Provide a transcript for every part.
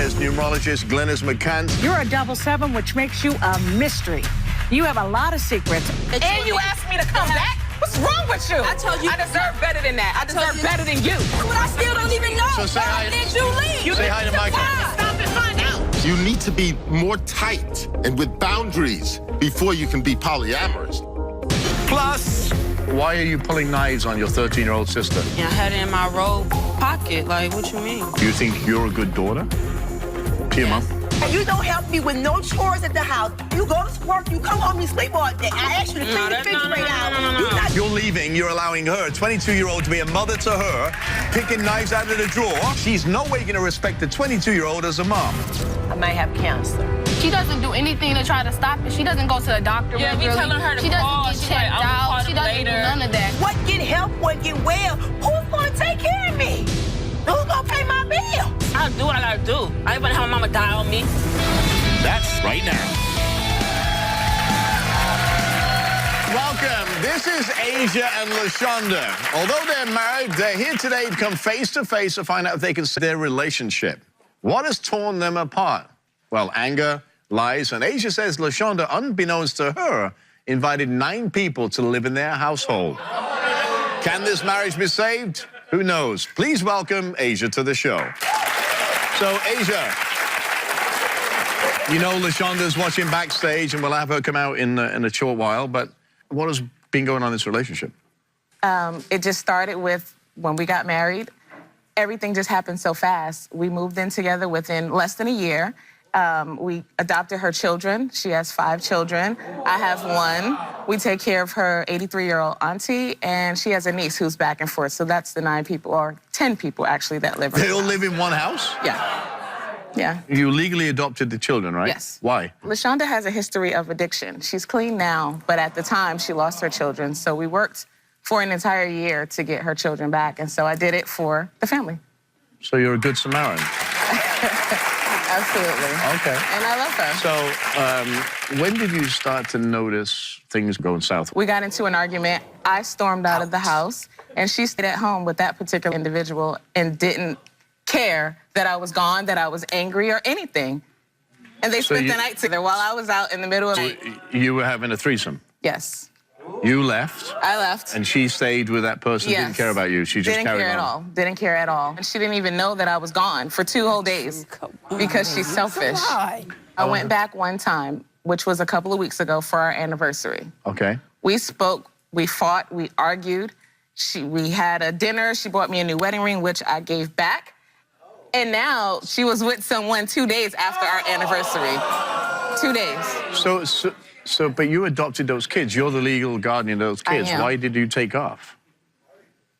says numerologist Glennis McCann. You're a 7-7, which makes you a mystery. You have a lot of secrets. And you asked me to come back? What's wrong with you? I told you. I deserve better than that. I deserve better than you. But I still don't even know. So say hi. Did you leave? Say hi to Michael. Stop and find out. You need to be more tight and with boundaries before you can be polyamorous. Plus, why are you pulling knives on your 13-year-old sister? Yeah, I had it in my robe pocket. Like, what you mean? Do you think you're a good daughter to your mom? And you don't help me with no chores at the house. You go to work, you come home, you sleep all day. I asked you to clean the refrigerator out. You're leaving, you're allowing her, a 22-year-old, to be a mother to her, picking knives out of the drawer. She's no way going to respect the 22-year-old as a mom. I might have cancer. She doesn't do anything to try to stop it. She doesn't go to the doctor. Yeah, we telling her to She call. doesn't She's get checked like, I'll out. call She them doesn't do later. none of that. What get help, what get well? Who's gonna take care of me? Who's gonna pay my bill? I'll do what I gotta do. I ain't gonna have my mama die on me. That's right now. Welcome. This is Asia and LaShonda. Although they're married, they're here today to come face to face to find out if they can save their relationship. What has torn them apart? Well, anger, lies, and Asia says LaShonda, unbeknownst to her, invited 9 people to live in their household. Can this marriage be saved? Who knows? Please welcome Asia to the show. So, Asia, you know LaShonda's watching backstage, and we'll have her come out in a short while, but what has been going on in this relationship? It just started with when we got married. Everything just happened so fast. We moved in together within less than a year. We adopted her children. She has 5 children. I have 1. We take care of her 83-year-old auntie, and she has a niece who's back and forth. So that's the 9 people, or 10 people, actually, that live in They all live in one house? Yeah. Yeah. You legally adopted the children, right? Yes. Why? LaShonda has a history of addiction. She's clean now, but at the time, she lost her children. So we worked for an entire year to get her children back, and so I did it for the family. So you're a good Samaritan. Absolutely. Okay. And I love her. So when did you start to notice things going south? We got into an argument. I stormed out of the house, and she stayed at home with that particular individual and didn't care that I was gone, that I was angry, or anything. And they spent the night together while I was out in the middle of the night. You were having a threesome? Yes. You left? I left. And she stayed with that person, Yes. didn't care about you? She just didn't carried care on? at all. Didn't care at all. And she didn't even know that I was gone for 2 whole days because she's selfish. I went back one time, which was a couple of weeks ago, for our anniversary. Okay. We spoke, we fought, we argued. We had a dinner. She bought me a new wedding ring, which I gave back. And now she was with someone 2 days after our anniversary. 2 days. But you adopted those kids. You're the legal guardian of those kids. I am. Why did you take off?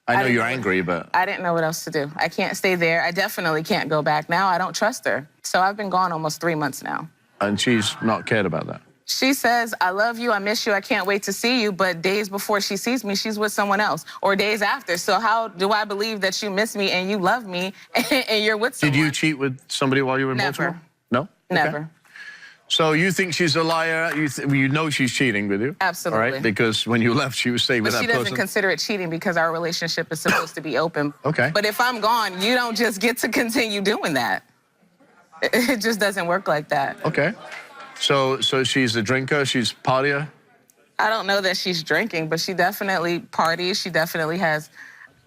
I know you're angry, but... I didn't know what else to do. I can't stay there. I definitely can't go back now. I don't trust her. So I've been gone almost 3 months now. And she's not cared about that? She says, I love you, I miss you, I can't wait to see you, but days before she sees me, she's with someone else, or days after. So how do I believe that you miss me and you love me and you're with someone? Did you cheat with somebody while you were in Never. Baltimore? No? Never. Okay. So you think she's a liar? You know she's cheating with you? Absolutely. All right? Because when you left, she was staying with that person. But she doesn't consider it cheating because our relationship is supposed to be open. Okay. But if I'm gone, you don't just get to continue doing that. It just doesn't work like that. Okay. So she's a drinker, she's a partier? I don't know that she's drinking, but she definitely parties. She definitely has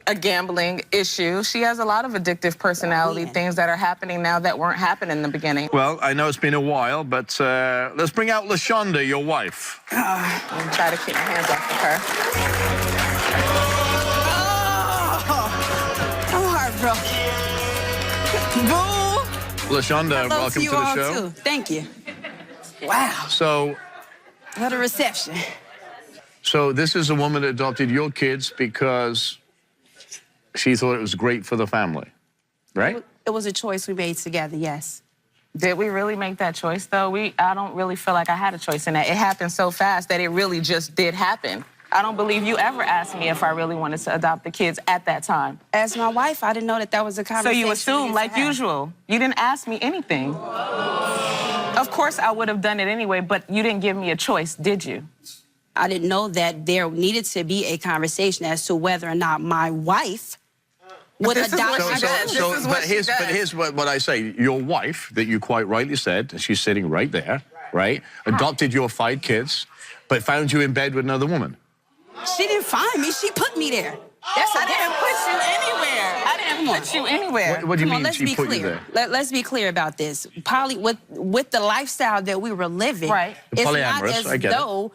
a gambling issue. She has a lot of addictive personality, things that are happening now that weren't happening in the beginning. Well, I know it's been a while, but let's bring out LaShonda, your wife. I'm try to keep my hands off of her. I'm heartbroken. Boo! LaShonda, welcome to the show. Too. Thank you. Wow. So, What a reception. so this is a woman that adopted your kids because she thought it was great for the family, right? It was a choice we made together, yes. Did we really make that choice, though? I don't really feel like I had a choice in that. It happened so fast that it really just did happen. I don't believe you ever asked me if I really wanted to adopt the kids at that time. As my wife, I didn't know that was a So conversation. you assume, like usual. You didn't ask me anything. Of course, I would have done it anyway, but you didn't give me a choice, did you? I didn't know that there needed to be a conversation as to whether or not my wife with This is what adoption. she does. This is what she does. But here's what I say. Your wife, that you quite rightly said, she's sitting right there, right? Adopted your 5 kids, but found you in bed with another woman. She didn't find me. She put me there. I didn't put you anywhere. I didn't put you anywhere. What do you Come on, mean let's she be put you clear. there? Let's be clear about this. With the lifestyle that we were living, Right. it's not Polyamorous, I as get it. though,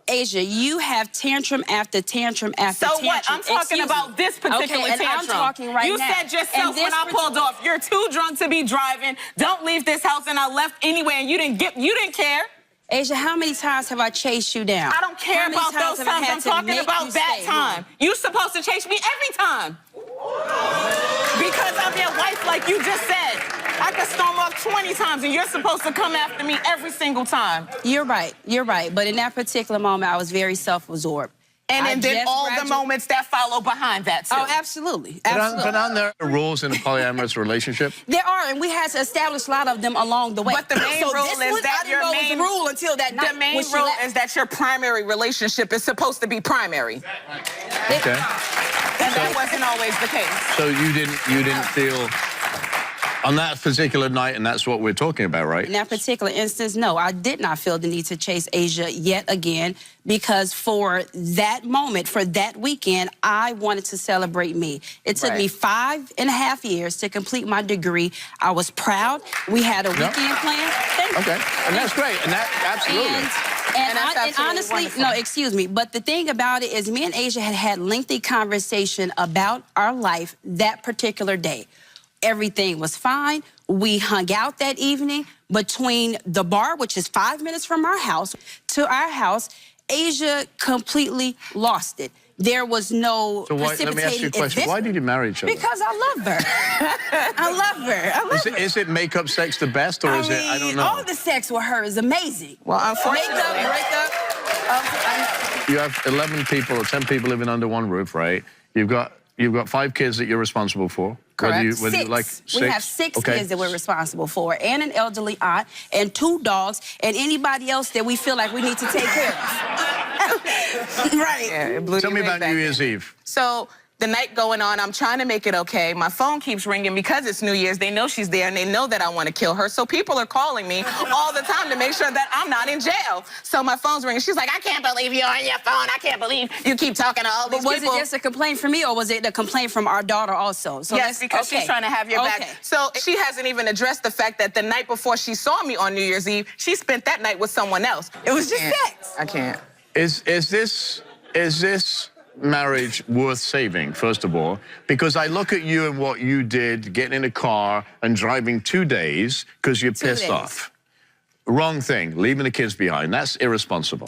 Asia, you have tantrum after tantrum after So tantrum. what? I'm talking Excuse about me. this particular okay, and tantrum. I'm talking right you now. said yourself And this when I pulled off, you're too drunk to be driving. Don't leave this house, and I left anyway, and you didn't care. Asia, how many times have I chased you down? I don't care How many about those have I times. had I'm to talking make about you that stay time. home? You're supposed to chase me every time. Because I'm your wife, like you just said. I could storm off 20 times, and you're supposed to come after me every single time. You're right. You're right. But in that particular moment, I was very self-absorbed. And then all the moments that follow behind that, too. Oh, absolutely. But Absolutely. aren't there rules in a polyamorous relationship? There are, and we had to establish a lot of them along the way. But the main rule this is one, that I your didn't know main it was a rule until that night. The main when she rule left. is that your primary relationship is supposed to be primary. Okay. And that wasn't always the case. So you didn't feel on that particular night, and that's what we're talking about, right? In that particular instance, no, I did not feel the need to chase Asia yet again, because for that moment, for that weekend, I wanted to celebrate me. It took me 5.5 years to complete my degree. I was proud. We had a weekend plan. Okay, and that's great, and that absolutely. And that's And absolutely honestly, wonderful. no, excuse me, but the thing about it is me and Asia had lengthy conversation about our life that particular day. Everything was fine. We hung out that evening between the bar, which is 5 minutes from our house, to our house. Asia completely lost it. There was no So why, let me ask you a question. Why did you marry each other? Because I love her. I love her. I love her. Is it makeup sex the best, or is it, I don't know. All the sex with her is amazing. Well, unfortunately. Makeup, breakup. You have 11 people or 10 people living under one roof, right? You've got 5 kids that you're responsible for. Correct. Whether you like We have 6 kids that we're responsible for, and an elderly aunt, and 2 dogs, and anybody else that we feel like we need to take care of. Right. Yeah, it blew Tell the me wig about back New in. Year's Eve. So the night going on, I'm trying to make it okay. My phone keeps ringing because it's New Year's. They know she's there, and they know that I want to kill her. So people are calling me all the time to make sure that I'm not in jail. So my phone's ringing. She's like, I can't believe you're on your phone. I can't believe you keep talking to all these But was people. it just a complaint from me, or was it a complaint from our daughter also? So Yes, because she's trying to have your back. So she hasn't even addressed the fact that the night before she saw me on New Year's Eve, she spent that night with someone else. It was just sex. I can't. Is this marriage worth saving, first of all? Because I look at you and what you did, getting in a car and driving 2 days because you're pissed off. Wrong thing, leaving the kids behind. That's irresponsible.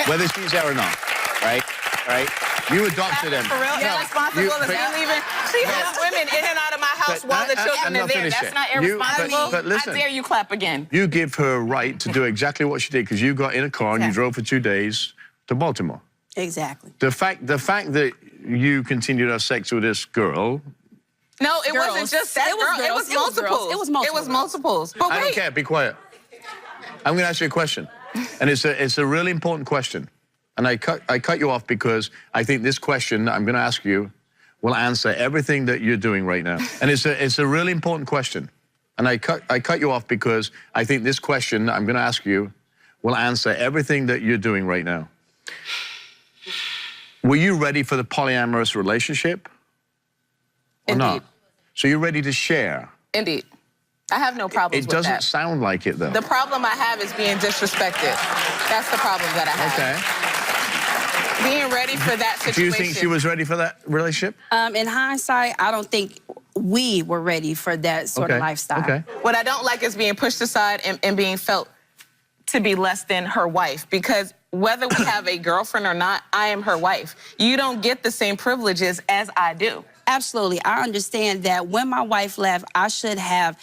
Whether she's there or not, right? Right? You adopted them. For real, irresponsible is me leaving. She has women in and out of my house while the children are there. That's not irresponsible. But listen, I dare you clap again. you give her a right to do exactly what she did because you got in a car and you drove for 2 days to Baltimore. Exactly. The fact that you continued to have sex with this girl. No, it Girls. wasn't just that It was girl. It girls. was It was girls. multiples. It was multiple It was multiples. But I don't wait. care. Be quiet. I'm going to ask you a question, and it's a really important question. And I cut you off because I think this question that I'm going to ask you will answer everything that you're doing right now. And it's a really important question. And I cut you off because I think this question that I'm going to ask you will answer everything that you're doing right now. Were you ready for the polyamorous relationship or Indeed. not? So you're ready to share? Indeed. I have no problems It with that. doesn't sound like it, though. The problem I have is being disrespected. That's the problem that I have. Okay. Being ready for that situation. Do you think she was ready for that relationship? In hindsight, I don't think we were ready for that sort of lifestyle. Okay. What I don't like is being pushed aside and being felt to be less than her wife, because whether we have a girlfriend or not, I am her wife. You don't get the same privileges as I do. Absolutely. I understand that when my wife left, I should have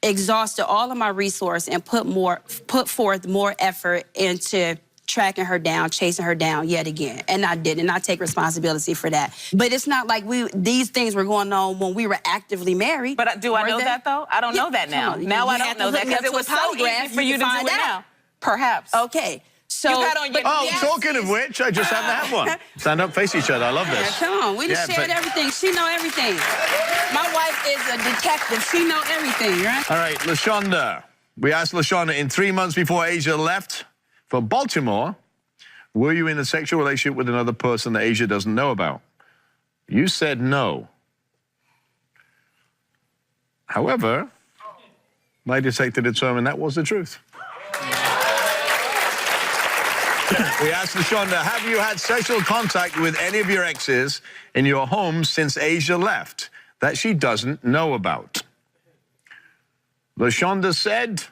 exhausted all of my resource and put forth more effort into tracking her down, chasing her down yet again. And I did, and I take responsibility for that. But it's not like these things were going on when we were actively married. But do I know that, though? I don't know that now. Come on, Now you I don't have know to that hook me because up it was to a so polygraph, easy for you to do find it out. now. Perhaps. Okay. So, You got on your- Oh, yes, talking of which, I just happened to have one. Stand up, face each other. I love Yeah, this. come on, we just Yeah, shared but- everything. She know everything. My wife is a detective. She know everything, right? All right, LaShonda. We asked LaShonda, in 3 months before Asia left for Baltimore, were you in a sexual relationship with another person that Asia doesn't know about? You said no. However, my detector determined that was the truth. We asked LaShonda, have you had sexual contact with any of your exes in your home since Asia left that she doesn't know about? LaShonda said,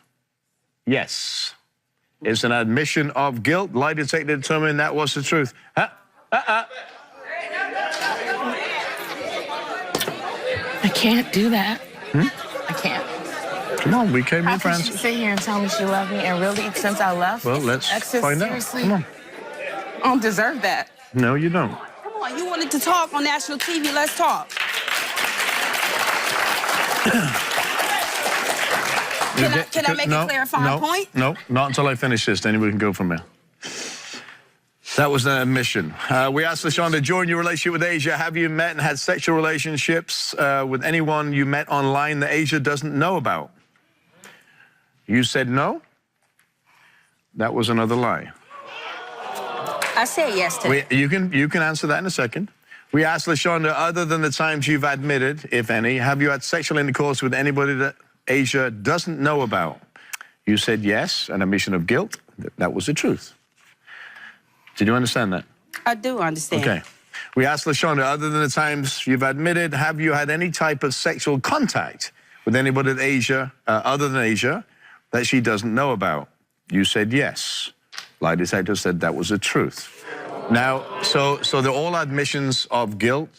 yes. It's an admission of guilt. Lie detector determined that was the truth. I can't do that. I can't. Come on, we came How in, can she Francis. sit here and tell me she loved me and really, since I left? Well, let's exes, find out. seriously? Come on. I don't deserve that. No, you don't. Come on, you wanted to talk on national TV. Let's talk. Can I make a clarifying point? No, not until I finish this. Then we can go from there. That was an admission. We asked LaShonda, during your relationship with Asia, have you met and had sexual relationships with anyone you met online that Asia doesn't know about? You said no. That was another lie. I said yes to that. You can answer that in a second. We asked LaShonda, other than the times you've admitted, if any, have you had sexual intercourse with anybody that Asia doesn't know about? You said yes, an admission of guilt. That was the truth. Did you understand that? I do understand. Okay. We asked LaShonda, other than the times you've admitted, have you had any type of sexual contact with anybody that Asia, other than Asia, that she doesn't know about? You said yes. Lie detector said that was the truth. Now, so they're all admissions of guilt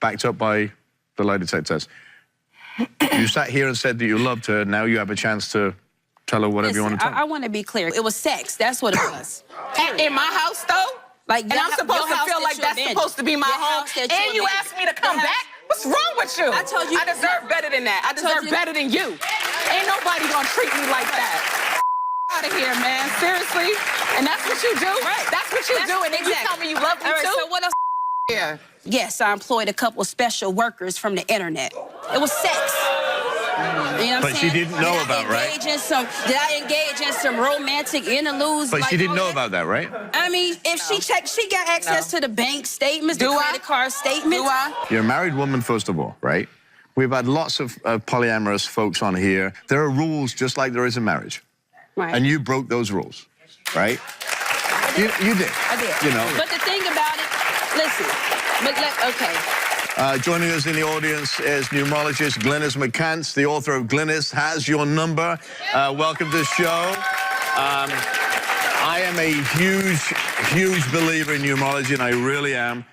backed up by the lie detector test. You sat here and said that you loved her. Now you have a chance to tell her whatever you want to tell her. I want to be clear. It was sex. That's what it was. In my house, though? Like, And I'm supposed to feel like that's supposed to be my home? And you asked me to come back? What's wrong with you? I told you. I deserve better than that. I deserve better than you. Ain't nobody gonna treat me like that. Out of here, man. Seriously? And that's what you do? Right. That's what you do. And then you tell me you love me All right, too? so what else? Yeah. Yes, I employed a couple special workers from the internet. It was sex. You know what I'm But she saying? didn't know about, right? Did I engage in some romantic interludes? But like she didn't all know that? about that, right? I mean, if she checked, she got access to the bank statements, the credit card statements. Do I? You're a married woman, first of all, right? We've had lots of polyamorous folks on here. There are rules just like there is in marriage. Right. And you broke those rules, right? You did. I did. You know. But the thing about it, listen, okay. Joining us in the audience is numerologist Glynis McCants, the author of Glynis Has Your Number. Welcome to the show. I am a huge believer in numerology, and I really am.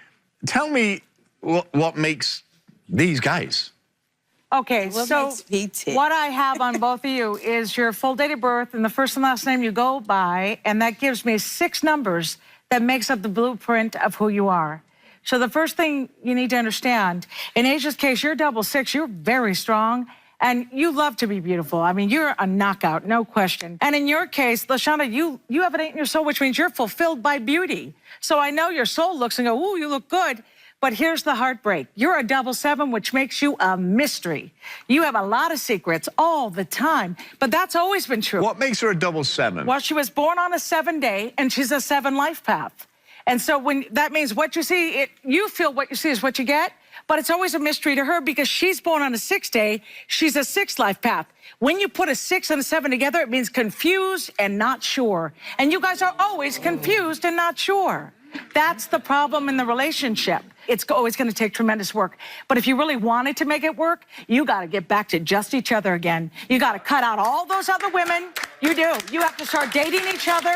Tell me what makes these guys. Okay, What so makes me tick? what I have on both of you is your full date of birth and the first and last name you go by, and that gives me 6 numbers that makes up the blueprint of who you are. So the first thing you need to understand, in Asia's case, you're 666, you're very strong, and you love to be beautiful. I mean, you're a knockout, no question. And in your case, LaShonda, you have it in your soul, which means you're fulfilled by beauty. So I know your soul looks and go, ooh, you look good. But here's the heartbreak. You're a 777, which makes you a mystery. You have a lot of secrets all the time, but that's always been true. What makes her a 777? Well, she was born on a 7-day, and she's a 7 life path. And so that means what you see, you feel what you see is what you get, but it's always a mystery to her because she's born on a 6-day, she's a 6 life path. When you put a 6 and a 7 together, it means confused and not sure. And you guys are always confused and not sure. That's the problem in the relationship. It's always going to take tremendous work. But if you really wanted to make it work, you got to get back to just each other again. You got to cut out all those other women. You do. You have to start dating each other,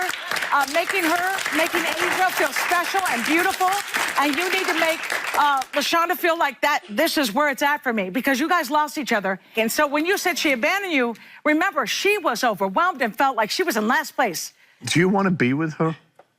making Asia feel special and beautiful. And you need to make LaShonda feel like this is where it's at for me, because you guys lost each other. And so when you said she abandoned you, remember, she was overwhelmed and felt like she was in last place. Do you want to be with her?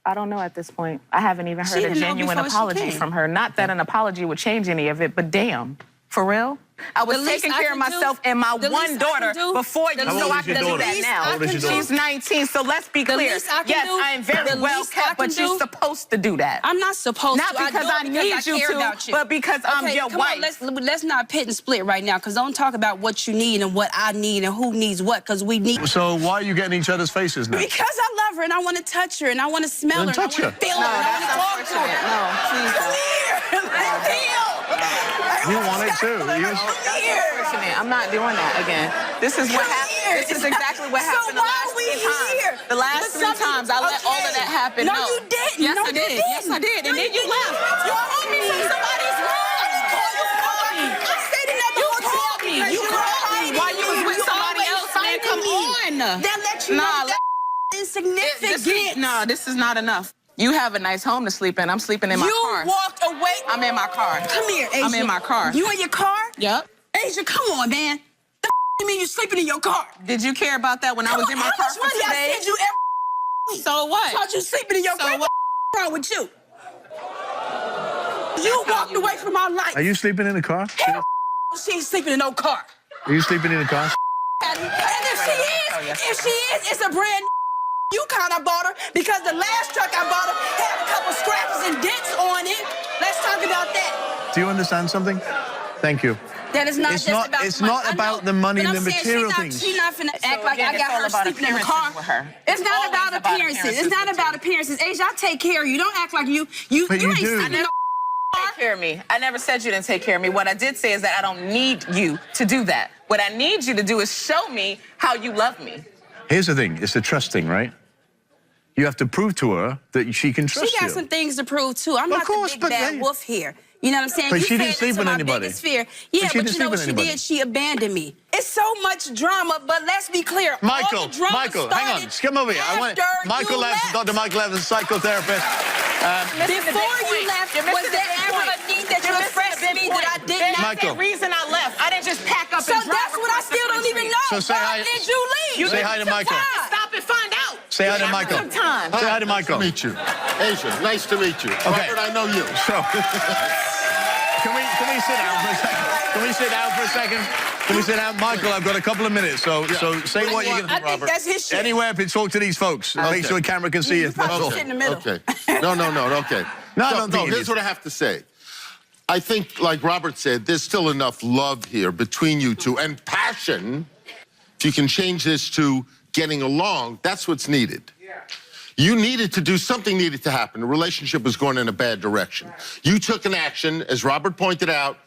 I don't know at this point. I haven't even heard a didn't know genuine before she apology came. from her. Not that an apology would change any of it, but damn, for real? I was The least taking I care of can do- myself and my the one least I can daughter do- before you, the so least- I can How do old that is your daughter? now. How old is your daughter? She's 19, so let's be The clear. least I can Yes, do- I am very the well least I kept, can but you're do- supposed to do that. I'm not supposed Not to. because do it I need you care to, about you. but because I'm Okay, your come wife. On, let's not pit and split right now, because don't talk about what you need and what I need and who needs what, because we need. So why are you getting each other's faces now? Because I love her and I want to touch her and I want to smell Then her. touch and I her. want to feel No, her. and I that's want to talk to unfortunate. her. No, please Come don't. here. Let's feel. You want it too. Come here. Unfortunate. I'm not doing that again. This is what Come happened. here. This is exactly what So happened the why last are we 3 times. here? The last But 3 something- times I let all of that happen. No, you didn't. Yes, No, I you did. didn't. Yes, I did. And No, then you you left. didn't. You called me from somebody's room. I stayed in that You hotel called me. because You were called me hiding while you was with somebody always else, man. fighting Come me. on. That let you Nah, know that insignificant. No, this is not enough. You have a nice home to sleep in. I'm sleeping in my You car. walked away. I'm in my car. Come here, Asia. I'm in my car. You in your car? Yep. Asia, come on, man. The you mean you sleeping in your car? Did you care about that when I was in my How car much for money 2 I days? send you every So what? thought you sleeping in your So car. what? What's wrong with you? You walked away from our life. Are you sleeping in a car? She ain't sleeping in no car. Are you sleeping in a car? And if she is, it's a brand new kind I bought her because the last truck I bought her had a couple scratches and dents on it. Let's talk about that. Do you understand something? Thank you. That is not It's just not- about it's the money. not I know, about the money but and I'm the saying material she's things. She's not finna act like again, I got it's all her about sleeping in the appearances car. with her. It's not always about about appearances. appearances It's not with about you. appearances. Asia, I take care of you. Don't act like you But you ain't do. sleeping in no Take care of me. I never said you didn't take care of me. What I did say is that I don't need you to do that. What I need you to do is show me how you love me. Here's the thing. It's a trust thing, right? You have to prove to her that she can trust She got you. some things to prove too. I'm not course, the big but bad hey. wolf here. You know what I'm saying? But you she didn't fed sleep into with my anybody. biggest fear. Yeah, But she but didn't you know sleep what with she anybody. did? She abandoned me. It's so much drama, but let's be clear. Michael, all the drama Michael, hang on. started Come over here. I want after Michael you Evans, left. Dr. Michael Evans, psychotherapist. Before you left, was there ever a need that you expressed to me that I did not? Michael. That's the reason I left. I didn't just pack up So and drive that's what I across the still don't even country. know. So say Why hi- did you leave? Say hi to Michael. Stop and find out. Say hi to You have Michael. some time. Say hi to Michael. Nice to meet you. Asia, nice to meet you. Robert, I know you. So, can we sit down for a second? Can we sit down for a second? Can we sit down? Michael, I've got a couple of minutes, so say what you're I going think that's his shit. Anywhere if you talk to these folks. Make Okay. sure the camera can see you. You probably That's all. sit in the middle. Okay. No, okay. No, I don't think it here's is. what I have to say. I think, like Robert said, there's still enough love here between you two and passion. If you can change this to getting along, that's what's needed. You needed to do something needed to happen. The relationship was going in a bad direction. You took an action, as Robert pointed out,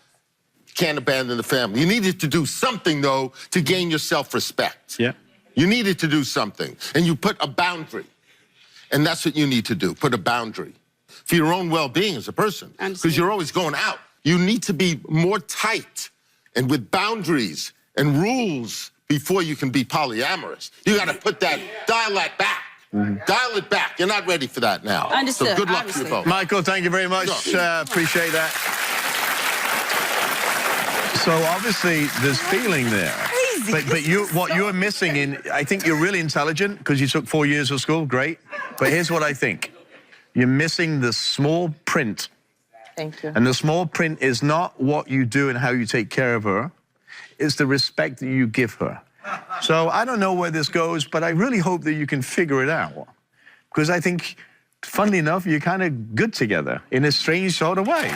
can't abandon the family. You needed to do something, though, to gain your self-respect. Yeah. You needed to do something, and you put a boundary. And that's what you need to do, put a boundary for your own well-being as a person. Because you're always going out. You need to be more tight and with boundaries and rules before you can be polyamorous. You got to put that, dial that back. Dial it back. You're not ready for that now. Understood, So good luck to obviously. you both. Michael, thank you very much. Sure. Appreciate that. So obviously there's feeling there. Crazy. But what you're missing in, I think you're really intelligent because you took 4 years of school, great. But here's what I think. You're missing the small print. Thank you. And the small print is not what you do and how you take care of her. It's the respect that you give her. So I don't know where this goes, but I really hope that you can figure it out. Because I think, funnily enough, you're kind of good together in a strange sort of way.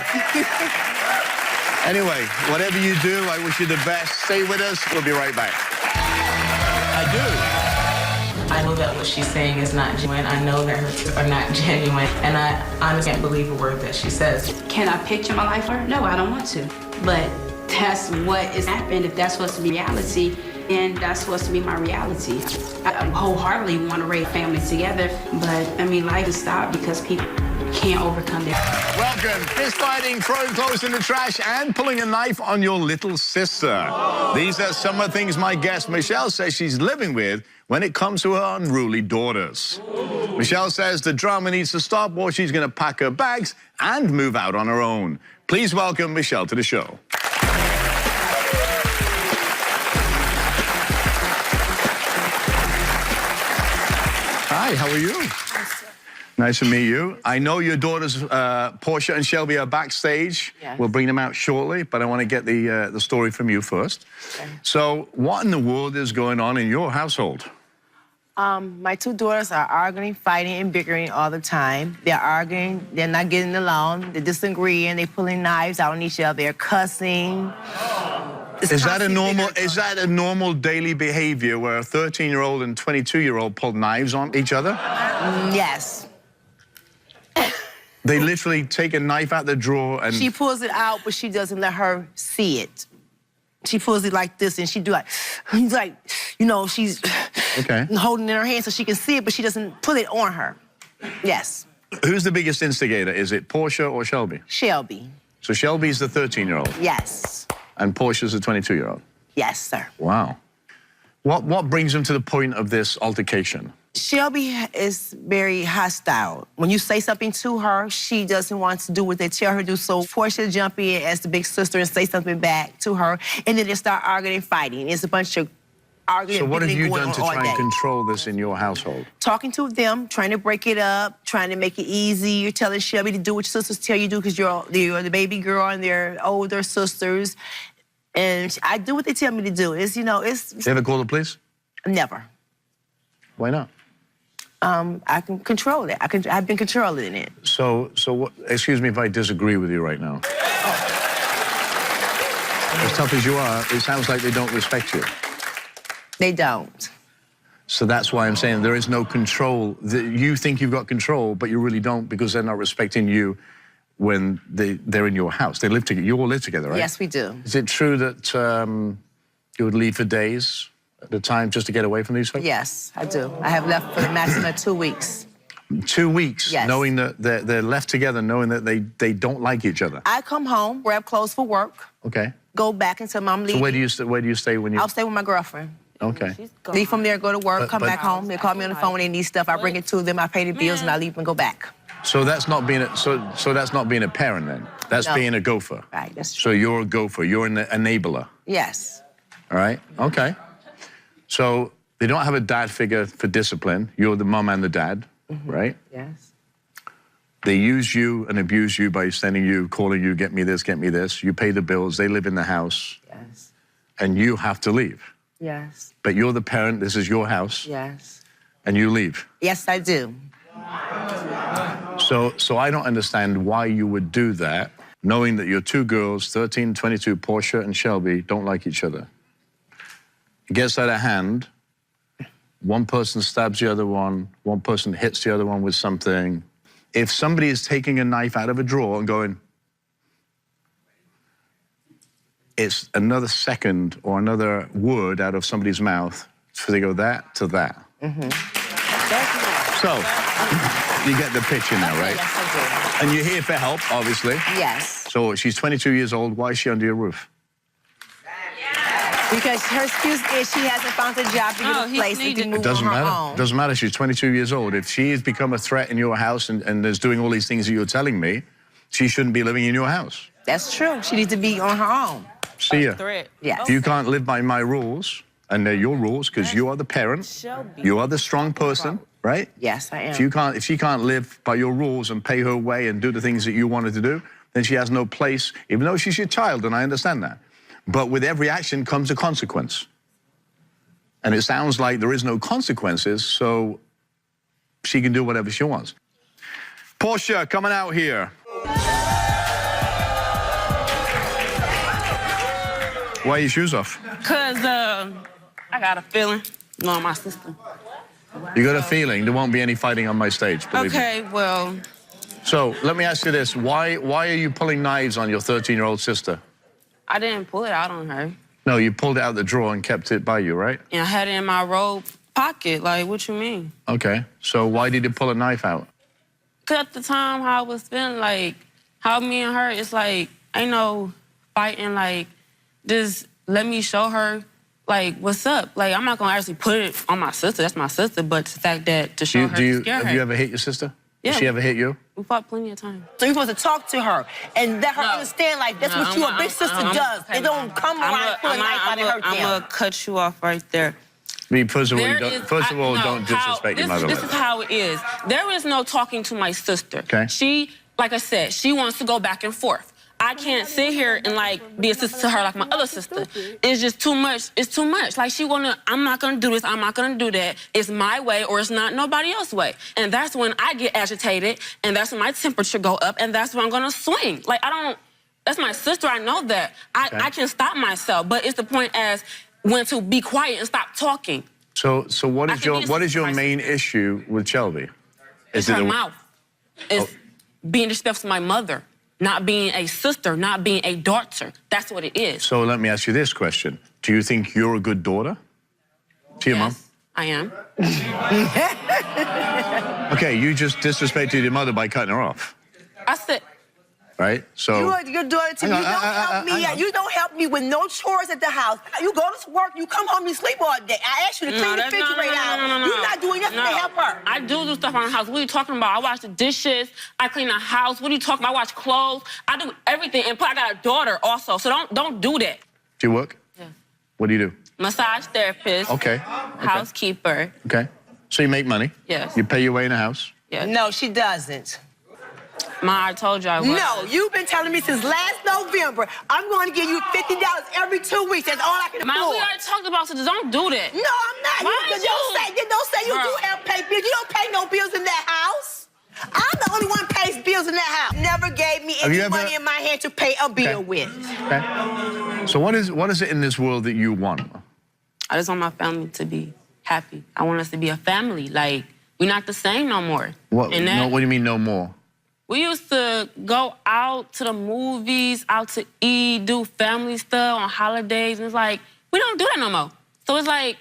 Anyway, whatever you do, I wish you the best. Stay with us. We'll be right back. I do. I know that what she's saying is not genuine. I know that her tears are not genuine. And I honestly can't believe a word that she says. Can I picture my life for her? No, I don't want to. But that's what is happened. If that's supposed to be reality, then that's supposed to be my reality. I wholeheartedly want to raise families together, but I mean, life is stopped because people can't overcome their... Welcome. Fist fighting, throwing clothes in the trash, and pulling a knife on your little sister. These are some of the things my guest Michelle says she's living with when it comes to her unruly daughters. Michelle says the drama needs to stop or she's going to pack her bags and move out on her own. Please welcome Michelle to the show. Hi, how are you? Nice to meet you. I know your daughters, Portia and Shelby, are backstage. Yes. We'll bring them out shortly, but I want to get the story from you first. Okay. So, what in the world is going on in your household? My two daughters are arguing, fighting, and bickering all the time. They're arguing, they're not getting along, they're disagreeing, they're pulling knives out on each other, they're cussing. Is that a normal daily behavior where a 13-year-old and 22-year-old pull knives on each other? Yes. They literally take a knife out the drawer and... She pulls it out, but she doesn't let her see it. She pulls it like this, and she do like, you know, she's holding it in her hand so she can see it, but she doesn't put it on her. Yes. Who's the biggest instigator? Is it Portia or Shelby? Shelby. So Shelby's the 13-year-old? Yes. And Portia's the 22-year-old? Yes, sir. Wow. What brings them to the point of this altercation? Shelby is very hostile. When you say something to her, she doesn't want to do what they tell her to do. So Portia jump in as the big sister and say something back to her, and then they start arguing and fighting. It's a bunch of arguing. So what have you done to try and day. control this in your household? Talking to them, trying to break it up, trying to make it easy. You're telling Shelby to do what your sisters tell you to do because you're the baby girl and they're older sisters. And I do what they tell me to do. It's, you know, it's... You ever call the police? Never. Why not? I can control it. I've been controlling it. So what, excuse me if I disagree with you right now. As tough as you are, it sounds like they don't respect you. They don't. So that's why I'm saying there is no control. You think you've got control, but you really don't because they're not respecting you when they're in your house. They live together. You all live together, right? Yes, we do. Is it true that you would leave for days at a time just to get away from these folks? Yes, I do. I have left for the maximum of 2 weeks. 2 weeks, yes. Knowing that they're left together, knowing that they don't like each other. I come home, grab clothes for work. Okay. Go back until Mom leaves. So where do you stay when you? I'll stay with my girlfriend. Okay. Leave from there, go to work, come back home. They call me on the phone when they need stuff. I bring it to them. I pay the bills, and I leave and go back. So that's not being so that's not being a parent then. That's being a gopher. Right. That's true. So you're a gopher. You're an enabler. Yes. All right. Okay. So they don't have a dad figure for discipline. You're the mom and the dad, right? Yes. They use you and abuse you by sending you, calling you, get me this, get me this. You pay the bills. They live in the house. Yes. And you have to leave. Yes. But you're the parent. This is your house. Yes. And you leave. Yes, I do. So I don't understand why you would do that, knowing that your two girls, 13, 22, Portia and Shelby, don't like each other. It gets out of hand. One person stabs the other one person hits the other one with something. If somebody is taking a knife out of a drawer and going, it's another second or another word out of somebody's mouth, so they go that to that. So, you get the picture now, right? Yes, I And you're here for help, obviously. do. Yes. So she's 22 years old. Why is she under your roof? Because her excuse is she hasn't found a job to get a place and to move It doesn't on her matter. own. It doesn't matter. She's 22 years old. If she has become a threat in your house and is doing all these things that you're telling me, she shouldn't be living in your house. That's true. She needs to be on her own. See ya. Yes. If you can't live by my rules, and they're your rules, because you are the parent, you are the strong person, right? Yes, I am. If she can't live by your rules and pay her way and do the things that you wanted to do, then she has no place, even though she's your child, and I understand that. But with every action comes a consequence. And it sounds like there is no consequences, so she can do whatever she wants. Portia, coming out here. Why are your shoes off? Because I got a feeling, knowing my sister. You got a feeling there won't be any fighting on my stage, believe me. Okay, well. So, let me ask you this. Why are you pulling knives on your 13-year-old sister? I didn't pull it out on her. No, you pulled it out of the drawer and kept it by you, right? And I had it in my robe pocket. Like, what you mean? Okay. So why did you pull a knife out? Because at the time, how I was feeling, like, how me and her, it's like, ain't no fighting, like, just let me show her, like, what's up. Like, I'm not going to actually put it on my sister. That's my sister. But the fact that to show her, to scare her. Have you ever hit your sister? Yeah. Has she ever hit you? We fought plenty of times. So you're supposed to talk to her and let her understand, like, that's what your big sister does. They don't come around and pull a knife out and hurt them. I'm going to cut you off right there. I mean, first of all, don't disrespect your mother. This is how it is. There is no talking to my sister. Okay. She, like I said, she wants to go back and forth. I can't sit here and like be a sister to her like my other sister. It's just too much. It's too much. Like I'm not gonna do this. I'm not gonna do that. It's my way or it's not nobody else's way. And that's when I get agitated, and that's when my temperature go up, and that's when I'm gonna swing. Like that's my sister. I know that. I can stop myself, but it's the point as when to be quiet and stop talking. So what is your main issue with Shelby? It's her mouth. It's being disrespectful to my mother. Not being a sister, not being a daughter. That's what it is. So let me ask you this question. Do you think you're a good daughter to your mom? I am. Okay, you just disrespected your mother by cutting her off. I said... Right? So... You're doing it to me. You don't help me. You don't help me with no chores at the house. You go to work, you come home, you sleep all day. I asked you to clean the refrigerator out. You're not doing nothing to help her. I do stuff around the house. What are you talking about? I wash the dishes. I clean the house. What are you talking about? I wash clothes. I do everything. And I got a daughter also, so don't do that. Do you work? Yeah. What do you do? Massage therapist. Okay. Housekeeper. Okay. So you make money? Yes. You pay your way in the house? Yes. No, she doesn't. Ma, I told you I was. No, you've been telling me since last November, I'm going to give you $50 every 2 weeks. That's all I can afford. Ma, we already talked about this. Don't do that. No, I'm not. Don't say you do help pay bills. You don't pay no bills in that house. I'm the only one who pays bills in that house. Never gave me any money in my hand to pay a bill with. Okay. So what is it in this world that you want? I just want my family to be happy. I want us to be a family. Like, we're not the same no more. What do you mean no more? We used to go out to the movies, out to eat, do family stuff on holidays, and it's like, we don't do that no more. So it's like,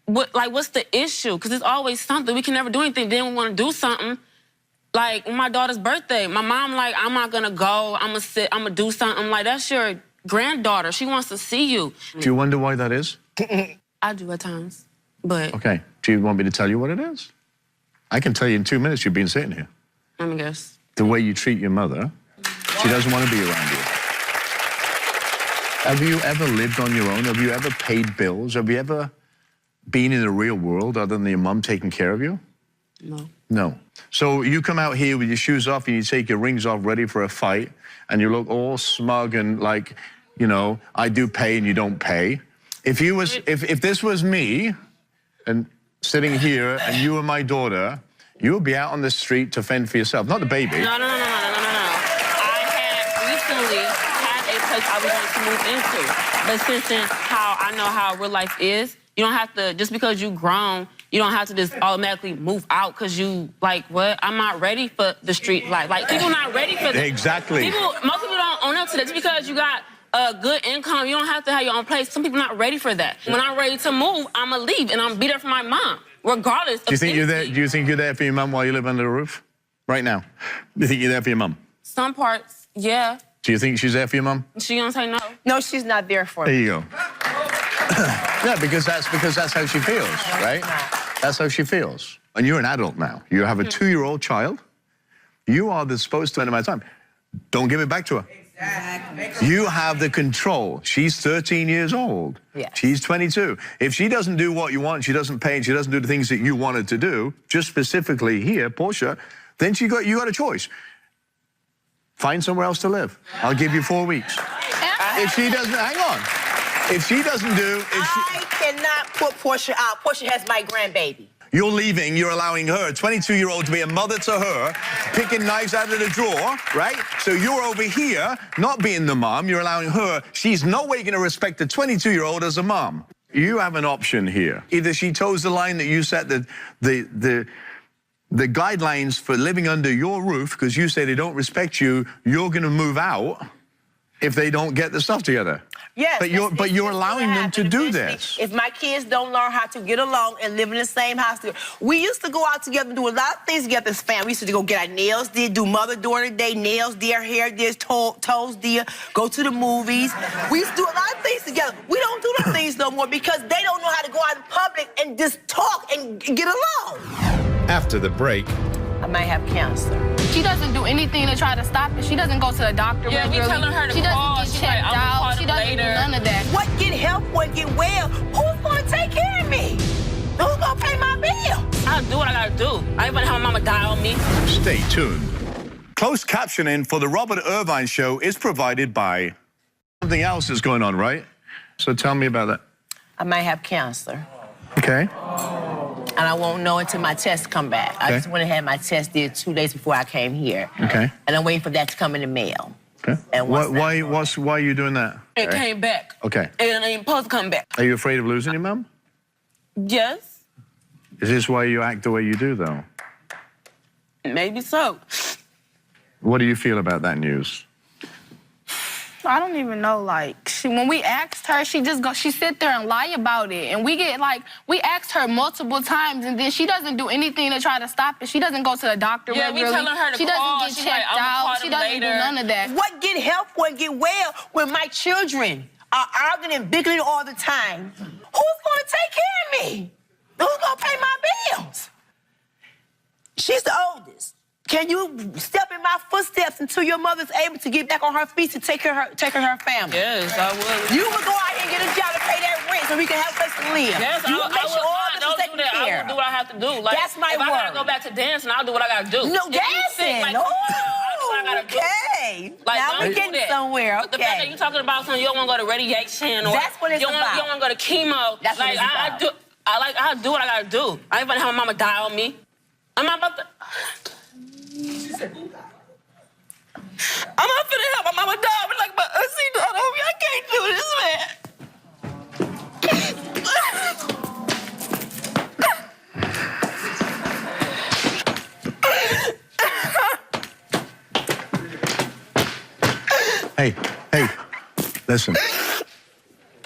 what's the issue? Because it's always something. We can never do anything. Then we want to do something. Like, my daughter's birthday, my mom like, I'm not going to go. I'm going to sit. I'm going to do something. I'm like, that's your granddaughter. She wants to see you. Do you wonder why that is? I do at times, but... Okay. Do you want me to tell you what it is? I can tell you in 2 minutes. You've been sitting here. Let me guess. The way you treat your mother, she doesn't want to be around you. Have you ever lived on your own? Have you ever paid bills? Have you ever been in the real world other than your mom taking care of you? No. No. So you come out here with your shoes off and you take your rings off ready for a fight and you look all smug and like, you know, I do pay and you don't pay. If this was me and sitting here and you were my daughter, you would be out on the street to fend for yourself, not the baby. No. I had recently had a place I was going to move into. But since how I know how real life is, you don't have to, just because you grown, you don't have to just automatically move out because you, like, what? I'm not ready for the street life. Like, people not ready for that. Exactly. Most people don't own up to that. Just because you got a good income, you don't have to have your own place. Some people not ready for that. When I'm ready to move, I'm going to leave, and I'm going to be there for my mom. Regardless of anything. Do you think you're there for your mom while you live under the roof? Right now? Do you think you're there for your mom? Some parts, yeah. Do you think she's there for your mom? She gonna say no. No, she's not there for me. There you go. Yeah, because that's how she feels, right? That's how she feels. And you're an adult now. You have a 2-year-old child. You are supposed to spend my time. Don't give it back to her. Exactly. You have the control. She's 13 years old. Yes. She's 22. If she doesn't do what you want, she doesn't pay, and she doesn't do the things that you wanted to do, just specifically here, Portia, then you got a choice. Find somewhere else to live. I'll give you 4 weeks. If she doesn't, hang on. If she doesn't do... I cannot put Portia out. Portia has my grandbaby. You're leaving, you're allowing her, a 22-year-old, to be a mother to her, picking knives out of the drawer, right? So you're over here, not being the mom, you're allowing her. She's no way going to respect a 22-year-old as a mom. You have an option here. Either she toes the line that you set the guidelines for living under your roof, because you say they don't respect you, you're going to move out if they don't get the stuff together. Yes, but you're allowing them to do this. If my kids don't learn how to get along and live in the same house together. We used to go out together and do a lot of things together as family. We used to go get our nails did, do mother-daughter day, nails did, hair did, toes did, go to the movies. We used to do a lot of things together. We don't do those things no more because they don't know how to go out in public and just talk and get along. After the break, I might have cancer. She doesn't do anything to try to stop it. She doesn't go to the doctor. Yeah, we telling her to call. She doesn't get checked out. She doesn't do none of that. What get help, what get well? Who's going to take care of me? gotta do what I gotta do. I ain't gonna have my mama die on me. Stay tuned. Closed captioning for the Robert Irvine Show is provided by... Something else is going on, right? So tell me about that. I might have cancer. Okay. And I won't know until my tests come back. I just went and had my test did 2 days before I came here. Okay. And I'm waiting for that to come in the mail. Okay. And Why are you doing that? It came back. Okay. And it ain't supposed to come back. Are you afraid of losing your mum? Yes, Is this why you act the way you do, though? maybe so. What do you feel about that news? I don't even know, like, when we asked her, she sit there and lie about it. And we asked her multiple times, and then she doesn't do anything to try to stop it. She doesn't go to the doctor regularly. We telling her to she call. doesn't get She's checked like, out. She doesn't do none of that. What get help, what get well when my children are arguing and bickering all the time? Who's gonna take care of me? Who's gonna pay my bills? She's the oldest. Can you step in my footsteps until your mother's able to get back on her feet to take care of her family? Yes, I will. You would go out here and get a job to pay that rent so we can have a place to live. Yes, you I make sure all this is taken care I will do what I have to do. Like, that's my if word. I gotta go back to dancing, I'll do what I gotta do. No, If you dancing. think, like, Oh, I gotta do. okay. Like, now don't we're do getting that. somewhere. The fact that Okay. you talking about something, you don't want to go to radiation, or That's what it's you don't about. You don't want to go to chemo. That's what like, it's about. I do what I gotta do. I ain't gonna have my mama die on me. I'm not about to. I'm not finna help my mama die, but like my auntie died on me. I can't do this, man. Hey, listen.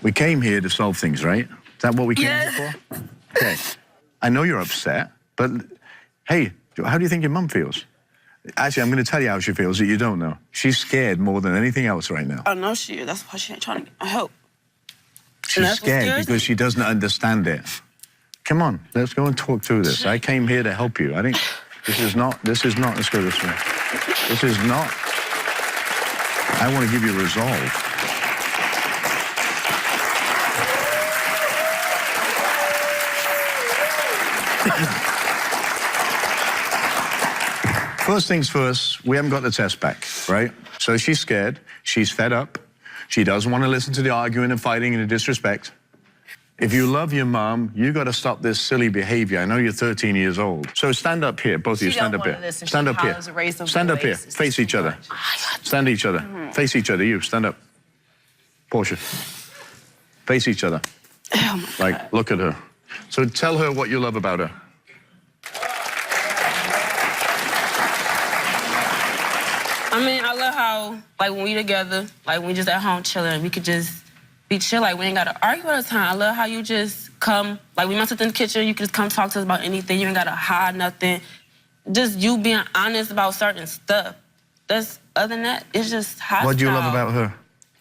We came here to solve things, right? Is that what we came here for? Okay. I know you're upset, but hey, how do you think your mum feels? Actually, I'm going to tell you how she feels that you don't know. She's scared more than anything else right now. I know she is. That's why she ain't trying to get help. She's scared because she doesn't understand it. Come on, let's go and talk through this. I came here to help you. I think this is not, let's go this way. This is not, I want to give you resolve. First things first, we haven't got the test back, right? So she's scared, she's fed up, she doesn't want to listen to the arguing and fighting and the disrespect. If you love your mom, you got to stop this silly behavior. I know you're 13 years old. So stand up here, both of you, stand up here. Stand up here. Stand up here, face each other. Stand each other, face each other, you, stand up. Portia, face each other. Like, look at her. So tell her what you love about her. I mean, I love how, like, when we together, like, when we just at home chilling, we could just be chill. Like, we ain't got to argue all the time. I love how you just come, like, we mess with in the kitchen, you can just come talk to us about anything. You ain't got to hide nothing. Just you being honest about certain stuff. Other than that, it's just hostile. What do you love about her?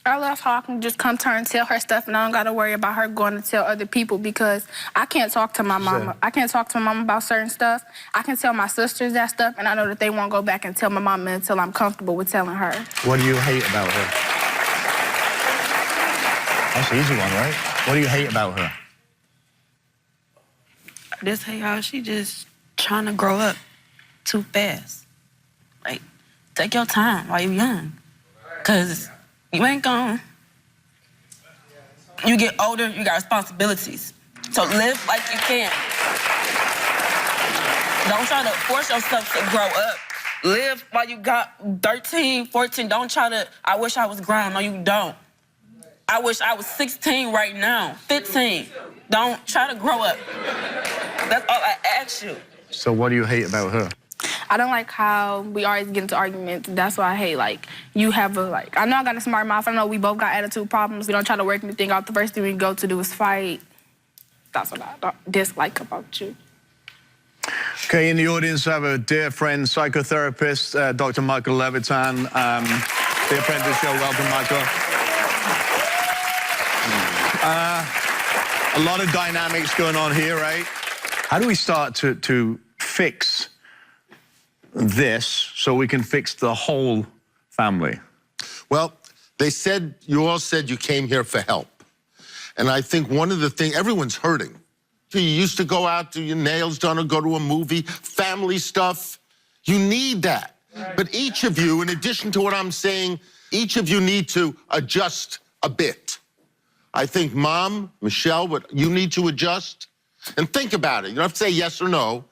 I love how I can just come to her and tell her stuff, and I don't got to worry about her going to tell other people, because I can't talk to my mama. I can't talk to my mama about certain stuff. I can tell my sisters that stuff, and I know that they won't go back and tell my mama until I'm comfortable with telling her. What do you hate about her? That's an easy one, right? What do you hate about her? I just hate how she just trying to grow up too fast. Like, take your time while you're young, because you ain't gone. You get older, you got responsibilities. So live like you can. Don't try to force yourself to grow up. Live while you got 13, 14. Don't try to, I wish I was grown. No, you don't. I wish I was 16 right now, 15. Don't try to grow up. That's all I ask you. So what do you hate about her? I don't like how we always get into arguments. That's why I hate, like, you have a, like, I know I got a smart mouth. I know we both got attitude problems. We don't try to work anything out. The first thing we go to do is fight. That's what I don't dislike about you. Okay, in the audience, I have a dear friend, psychotherapist, Dr. Michael Levitan. The Apprentice Show, welcome, Michael. A lot of dynamics going on here, right? How do we start to fix this so we can fix the whole family? Well, you all said you came here for help. And I think one of the things, everyone's hurting. You used to go out, do your nails done, or go to a movie, family stuff. You need that. But each of you, in addition to what I'm saying, each of you need to adjust a bit. I think Mom, Michelle, what you need to adjust, and think about it. You don't have to say yes or no.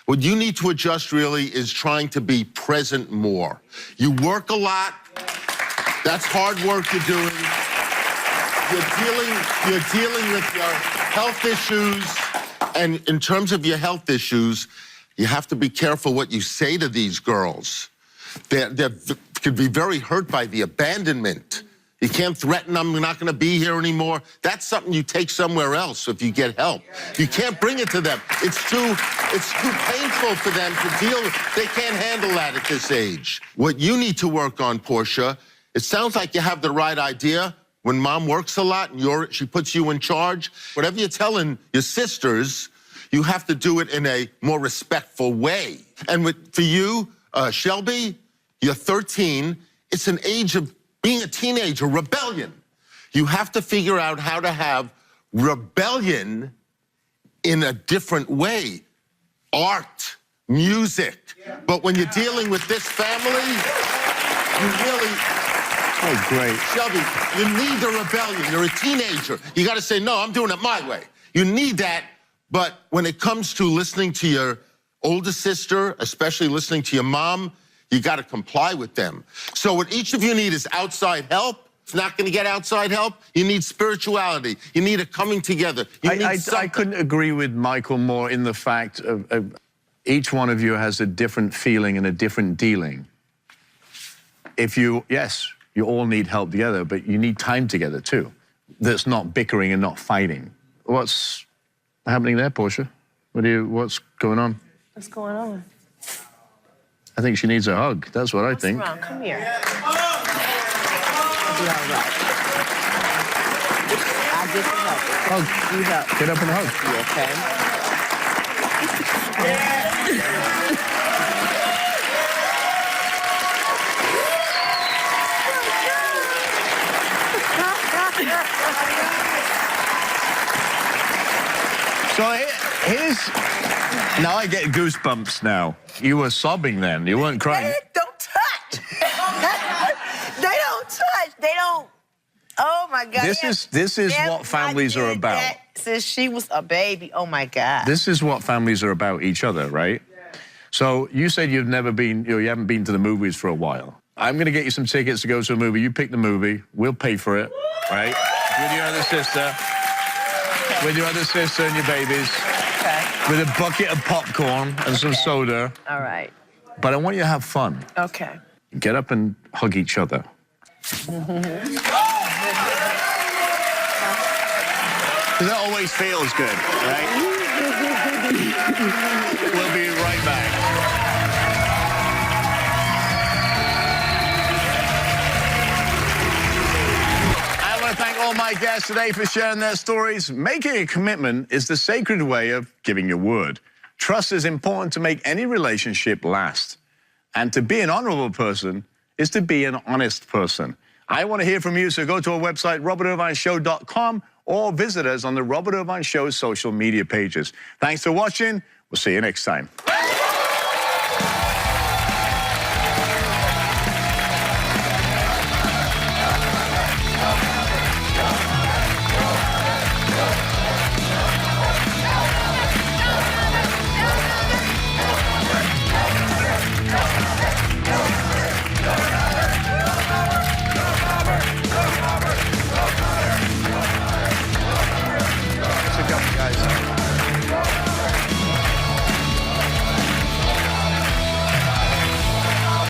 What you need to adjust really is trying to be present more. You work a lot. That's hard work you're doing. You're dealing with your health issues. And in terms of your health issues, you have to be careful what you say to these girls. They could be very hurt by the abandonment. You can't threaten them, you're not going to be here anymore. That's something you take somewhere else if you get help. You can't bring it to them. It's too painful for them to deal with. They can't handle that at this age. What you need to work on, Portia, it sounds like you have the right idea. When Mom works a lot and she puts you in charge, whatever you're telling your sisters, you have to do it in a more respectful way. And for you, Shelby, you're 13. It's an age of being a teenager, rebellion. You have to figure out how to have rebellion in a different way. Art, music. But when you're dealing with this family, you really... Oh, great. Shelby, you need the rebellion. You're a teenager. You got to say, no, I'm doing it my way. You need that. But when it comes to listening to your older sister, especially listening to your mom, you got to comply with them. So what each of you need is outside help. If not going to get outside help, you need spirituality. You need a coming together. I couldn't agree with Michael more in the fact of each one of you has a different feeling and a different dealing. Yes, you all need help together, but you need time together too. That's not bickering and not fighting. What's happening there, Portia? What's going on? What's going on? I think she needs a hug. That's what I think. What's wrong? Come here. I'll be all right. I'll get you help. Hug. You help. Get up and hug. You okay? So now I get goosebumps now. You were sobbing then. You weren't crying. They don't touch. They don't touch. They don't. Oh my God. This is what families are about. Since she was a baby. Oh my God. This is what families are about, each other, right? So you said you've never been, you haven't been to the movies for a while. I'm going to get you some tickets to go to a movie. You pick the movie. We'll pay for it, right? With your other sister. With your other sister and your babies. Okay. With a bucket of popcorn and some soda. All right. But I want you to have fun. Okay. Get up and hug each other. That always feels good, right? We'll be right back. I want to thank all my guests today for sharing their stories. Making a commitment is the sacred way of giving your word. Trust is important to make any relationship last. And to be an honorable person is to be an honest person. I want to hear from you, so go to our website, robertirvineshow.com, or visit us on the Robert Irvine Show social media pages. Thanks for watching. We'll see you next time.